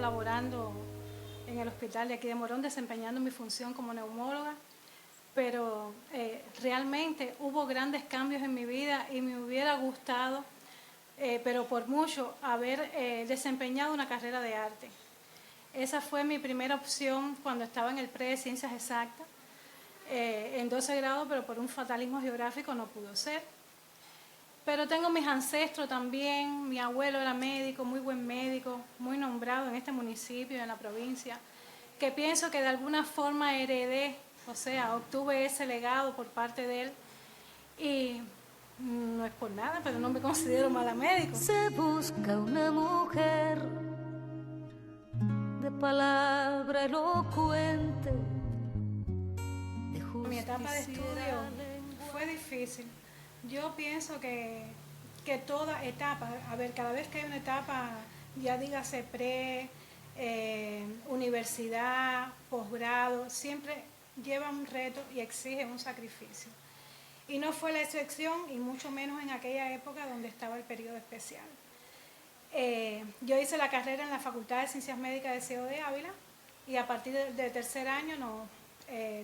laborando en el hospital de aquí de Morón, desempeñando mi función como neumóloga, pero realmente hubo grandes cambios en mi vida y me hubiera gustado, pero por mucho, haber desempeñado una carrera de arte. Esa fue mi primera opción cuando estaba en el pre de Ciencias Exactas, en 12 grados, pero por un fatalismo geográfico no pudo ser. Pero tengo mis ancestros también, mi abuelo era médico, muy buen médico, muy nombrado en este municipio, en la provincia, que pienso que de alguna forma heredé, o sea, obtuve ese legado por parte de él, y no es por nada, pero no me considero mala médico. Se busca una mujer de palabra elocuente. Mi etapa de estudio fue difícil. Yo pienso que toda etapa, a ver, cada vez que hay una etapa, ya dígase universidad, posgrado, siempre lleva un reto y exige un sacrificio. Y no fue la excepción, y mucho menos en aquella época donde estaba el periodo especial. Yo hice la carrera en la Facultad de Ciencias Médicas de Ciego de Ávila, y a partir del tercer año nos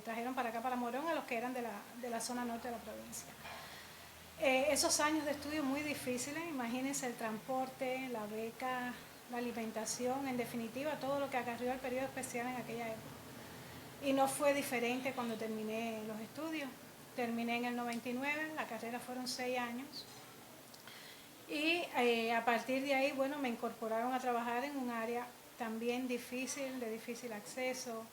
trajeron para acá, para Morón, a los que eran de la zona norte de la provincia. Esos años de estudio muy difíciles, imagínense el transporte, la beca, la alimentación, en definitiva todo lo que acarrió el periodo especial en aquella época. Y no fue diferente cuando terminé los estudios. Terminé en el 99, la carrera fueron 6 años. Y a partir de ahí, bueno, me incorporaron a trabajar en un área también difícil, de difícil acceso.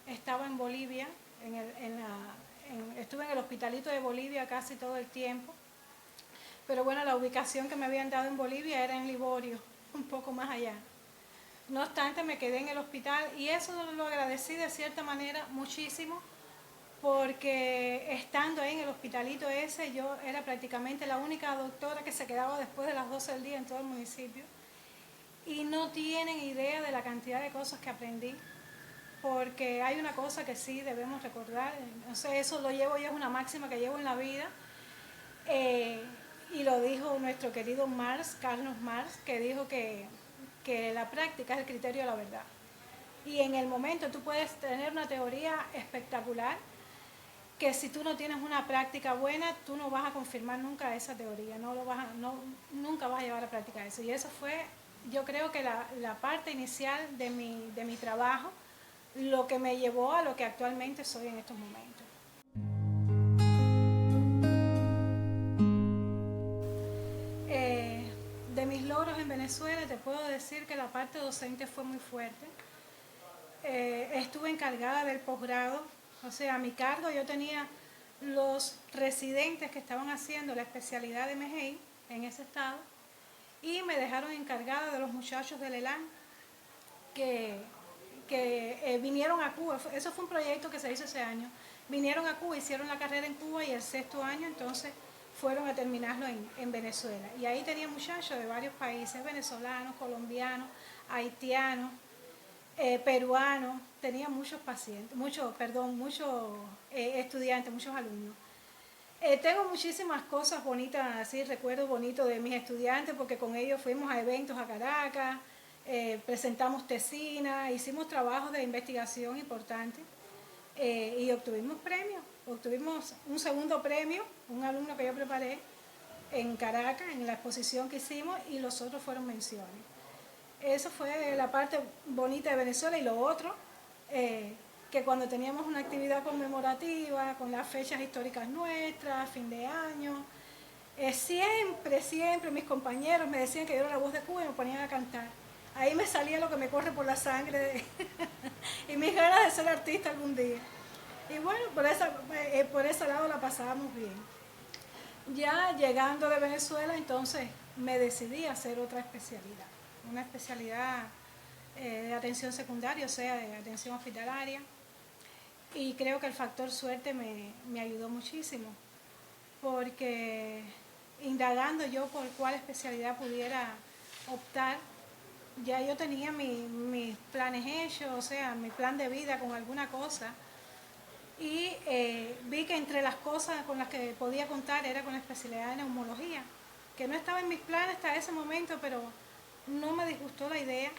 Estaba en Bolivia, estuve en el hospitalito de Bolivia casi todo el tiempo, pero bueno, la ubicación que me habían dado en Bolivia era en Liborio, un poco más allá. No obstante, me quedé en el hospital y eso lo agradecí de cierta manera muchísimo, porque estando ahí en el hospitalito ese, yo era prácticamente la única doctora que se quedaba después de las 12 del día en todo el municipio, y no tienen idea de la cantidad de cosas que aprendí, porque hay una cosa que sí debemos recordar, entonces eso lo llevo yo, es una máxima que llevo en la vida, y lo dijo nuestro querido Marx, Carlos Marx, que dijo que la práctica es el criterio de la verdad. Y en el momento tú puedes tener una teoría espectacular, que si tú no tienes una práctica buena, tú no vas a confirmar nunca esa teoría, nunca vas a llevar a práctica eso. Y eso fue, yo creo que la parte inicial de mi trabajo, lo que me llevó a lo que actualmente soy en estos momentos. De mis logros en Venezuela te puedo decir que la parte docente fue muy fuerte. Estuve encargada del posgrado, o sea, a mi cargo yo tenía los residentes que estaban haciendo la especialidad de MGI en ese estado, y me dejaron encargada de los muchachos del ELAN que vinieron a Cuba. Eso fue un proyecto que se hizo ese año. Vinieron a Cuba, hicieron la carrera en Cuba, y el sexto año entonces fueron a terminarlo en Venezuela. Y ahí tenía muchachos de varios países, venezolanos, colombianos, haitianos, peruanos. Tenía muchos pacientes, muchos estudiantes, muchos alumnos. Tengo muchísimas cosas bonitas, así recuerdos bonitos de mis estudiantes, porque con ellos fuimos a eventos a Caracas, presentamos tesinas, hicimos trabajos de investigación importantes, y obtuvimos premios. Obtuvimos un segundo premio, un alumno que yo preparé en Caracas, en la exposición que hicimos, y los otros fueron menciones. Eso fue la parte bonita de Venezuela. Y lo otro, que cuando teníamos una actividad conmemorativa, con las fechas históricas nuestras, fin de año, siempre mis compañeros me decían que yo era la voz de Cuba y me ponían a cantar. Ahí me salía lo que me corre por la sangre y mis ganas de ser artista algún día. Y bueno, por ese lado la pasábamos bien. Ya llegando de Venezuela, entonces me decidí a hacer otra especialidad, una especialidad de atención secundaria, o sea, de atención hospitalaria, y creo que el factor suerte me ayudó muchísimo, porque indagando yo por cuál especialidad pudiera optar, ya yo tenía mis planes hechos, o sea, mi plan de vida con alguna cosa, y vi que entre las cosas con las que podía contar era con la especialidad de neumología, que no estaba en mis planes hasta ese momento, pero no me disgustó la idea.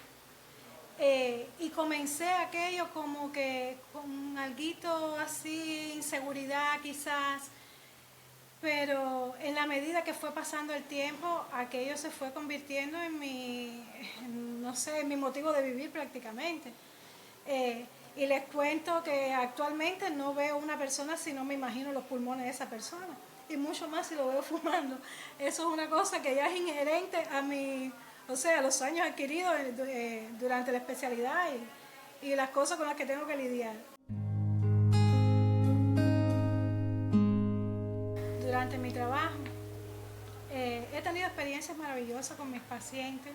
Y comencé aquello como que con alguito así, inseguridad quizás, pero en la medida que fue pasando el tiempo, aquello se fue convirtiendo en mi, no sé, en mi motivo de vivir prácticamente. Y les cuento que actualmente no veo una persona si no me imagino los pulmones de esa persona. Y mucho más si lo veo fumando. Eso es una cosa que ya es inherente a mi, o sea, a los años adquiridos durante la especialidad y las cosas con las que tengo que lidiar. Durante mi trabajo he tenido experiencias maravillosas con mis pacientes.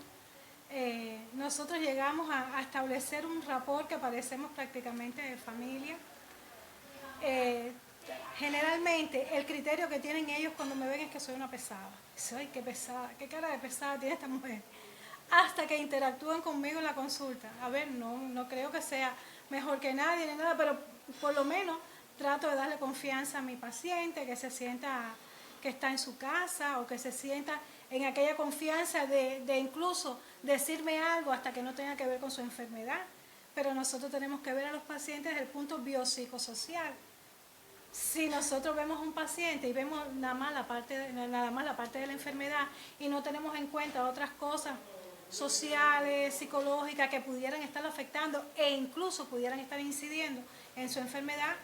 Nosotros llegamos a establecer un rapport que parecemos prácticamente de familia. Generalmente el criterio que tienen ellos cuando me ven es que soy una pesada. Soy qué pesada, qué cara de pesada tiene esta mujer. Hasta que interactúan conmigo en la consulta. A ver, no creo que sea mejor que nadie ni nada, pero por lo menos trato de darle confianza a mi paciente, que se sienta que está en su casa o que se sienta en aquella confianza de incluso decirme algo hasta que no tenga que ver con su enfermedad. Pero nosotros tenemos que ver a los pacientes desde el punto biopsicosocial. Si nosotros vemos a un paciente y vemos nada más la parte de la enfermedad y no tenemos en cuenta otras cosas sociales, psicológicas que pudieran estarlo afectando e incluso pudieran estar incidiendo en su enfermedad,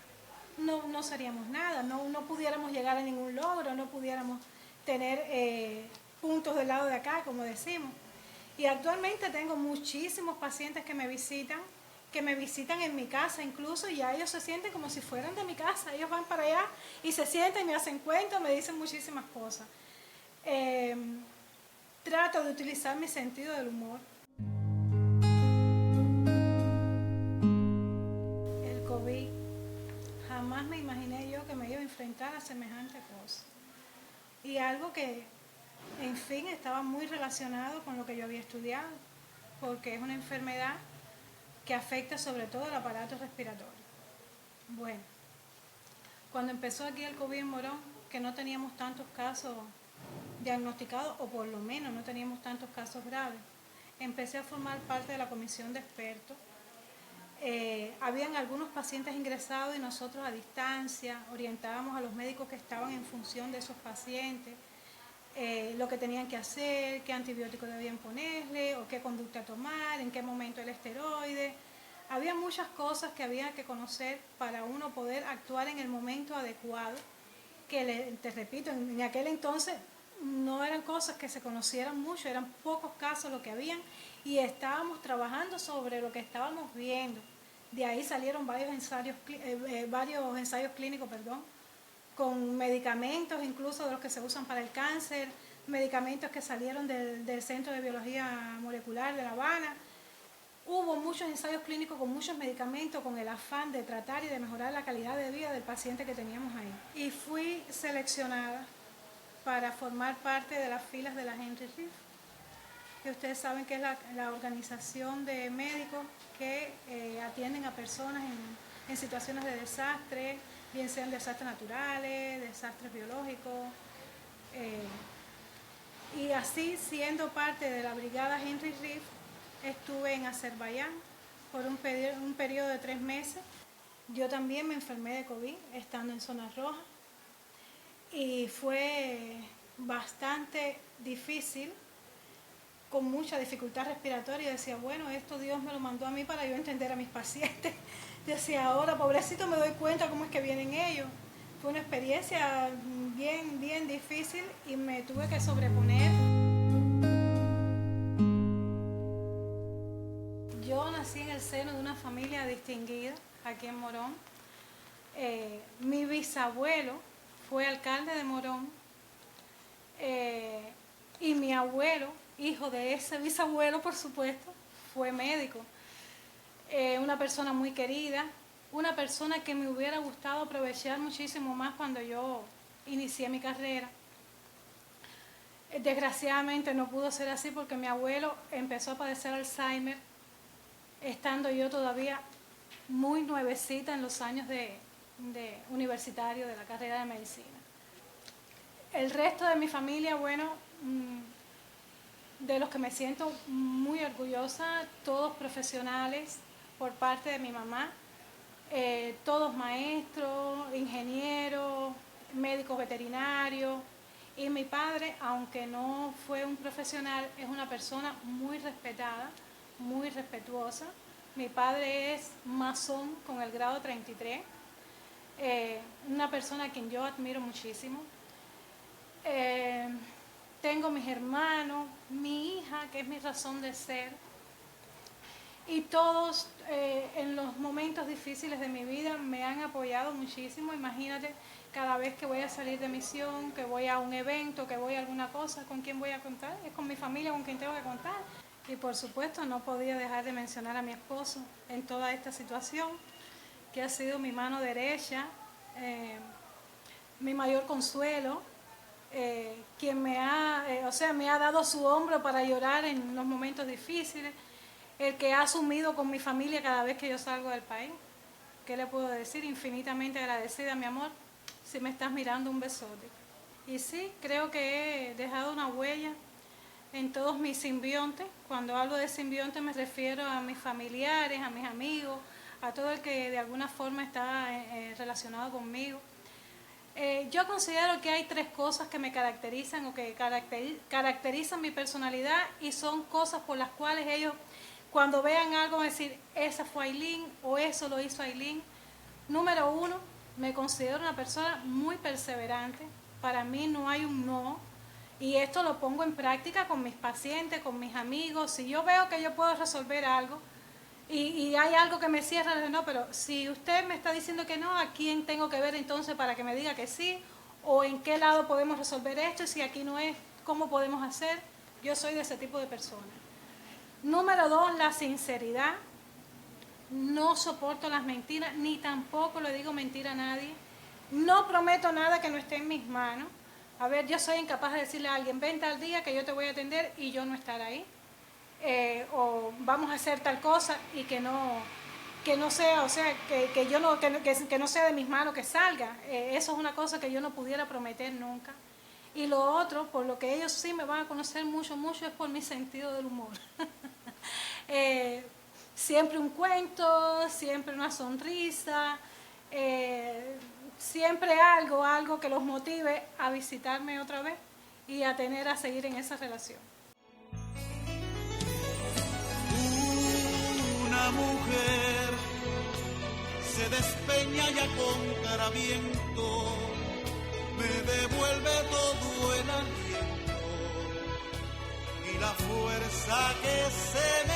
no seríamos nada, no pudiéramos llegar a ningún logro, no pudiéramos tener puntos del lado de acá, como decimos. Y actualmente tengo muchísimos pacientes que me visitan en mi casa incluso, y ya ellos se sienten como si fueran de mi casa. Ellos van para allá y se sienten y me hacen cuentos, me dicen muchísimas cosas. Trato de utilizar mi sentido del humor. El COVID, jamás me imaginé yo que me iba a enfrentar a semejante cosa. Y algo que, en fin, estaba muy relacionado con lo que yo había estudiado, porque es una enfermedad que afecta sobre todo el aparato respiratorio. Bueno, cuando empezó aquí el COVID en Morón, que no teníamos tantos casos diagnosticados, o por lo menos no teníamos tantos casos graves, empecé a formar parte de la comisión de expertos. Habían algunos pacientes ingresados y nosotros a distancia orientábamos a los médicos que estaban en función de esos pacientes, lo que tenían que hacer, qué antibiótico debían ponerle o qué conducta tomar, en qué momento el esteroide. Había muchas cosas que había que conocer para uno poder actuar en el momento adecuado, que te repito, en aquel entonces no eran cosas que se conocieran mucho, eran pocos casos lo que habían y estábamos trabajando sobre lo que estábamos viendo. De ahí salieron varios ensayos clínicos, con medicamentos incluso de los que se usan para el cáncer, medicamentos que salieron del Centro de Biología Molecular de La Habana. Hubo muchos ensayos clínicos con muchos medicamentos con el afán de tratar y de mejorar la calidad de vida del paciente que teníamos ahí. Y fui seleccionada para formar parte de las filas de la Henry Reeve, que ustedes saben que es la organización de médicos que atienden a personas en situaciones de desastre, bien sean desastres naturales, desastres biológicos. Y así, siendo parte de la brigada Henry Reeve, estuve en Azerbaiyán por un periodo de 3 meses. Yo también me enfermé de COVID estando en zona roja y fue bastante difícil, con mucha dificultad respiratoria. Decía, bueno, esto Dios me lo mandó a mí para yo entender a mis pacientes. Decía, ahora pobrecito me doy cuenta cómo es que vienen ellos. Fue una experiencia bien difícil y me tuve que sobreponer. Yo nací en el seno de una familia distinguida aquí en Morón. Mi bisabuelo fue alcalde de Morón y mi abuelo, hijo de ese bisabuelo, por supuesto, fue médico. Una persona muy querida, una persona que me hubiera gustado aprovechar muchísimo más cuando yo inicié mi carrera. Desgraciadamente no pudo ser así porque mi abuelo empezó a padecer Alzheimer estando yo todavía muy nuevecita en los años de universitario de la carrera de medicina. El resto de mi familia, bueno, de los que me siento muy orgullosa, todos profesionales por parte de mi mamá, todos maestros, ingenieros, médicos veterinarios, y mi padre, aunque no fue un profesional, es una persona muy respetada, muy respetuosa. Mi padre es masón con el grado 33, una persona a quien yo admiro muchísimo. Tengo mis hermanos, mi hija, que es mi razón de ser, y todos en los momentos difíciles de mi vida me han apoyado muchísimo. Imagínate, cada vez que voy a salir de misión, que voy a un evento, que voy a alguna cosa, ¿con quién voy a contar? Es con mi familia con quien tengo que contar. Y por supuesto no podía dejar de mencionar a mi esposo en toda esta situación, que ha sido mi mano derecha, mi mayor consuelo, quien me ha dado su hombro para llorar en los momentos difíciles, el que ha asumido con mi familia cada vez que yo salgo del país. ¿Qué le puedo decir? Infinitamente agradecida, mi amor, si me estás mirando, un besote. Y sí, creo que he dejado una huella en todos mis simbiontes. Cuando hablo de simbionte me refiero a mis familiares, a mis amigos, a todo el que de alguna forma está relacionado conmigo. Yo considero que hay 3 cosas que me caracterizan o que caracterizan mi personalidad, y son cosas por las cuales ellos, cuando vean algo, van a decir, esa fue Aylin o eso lo hizo Aylin. Número 1, me considero una persona muy perseverante. Para mí no hay un no, y esto lo pongo en práctica con mis pacientes, con mis amigos. Si yo veo que yo puedo resolver algo y hay algo que me cierra, no, pero si usted me está diciendo que no, ¿a quién tengo que ver entonces para que me diga que sí? ¿O en qué lado podemos resolver esto? Y si aquí no es, ¿cómo podemos hacer? Yo soy de ese tipo de persona. Número 2, la sinceridad. No soporto las mentiras, ni tampoco le digo mentira a nadie. No prometo nada que no esté en mis manos. A ver, yo soy incapaz de decirle a alguien, ven tal día que yo te voy a atender, y yo no estar ahí. O vamos a hacer tal cosa y que no sea, o sea, que no sea de mis manos que salga. Eso es una cosa que yo no pudiera prometer nunca. Y lo otro, por lo que ellos sí me van a conocer mucho, mucho, es por mi sentido del humor. Siempre un cuento, siempre una sonrisa, siempre algo que los motive a visitarme otra vez y a seguir en esa relación. Una mujer se despeña y a contraviento me devuelve todo el aliento y la fuerza que se me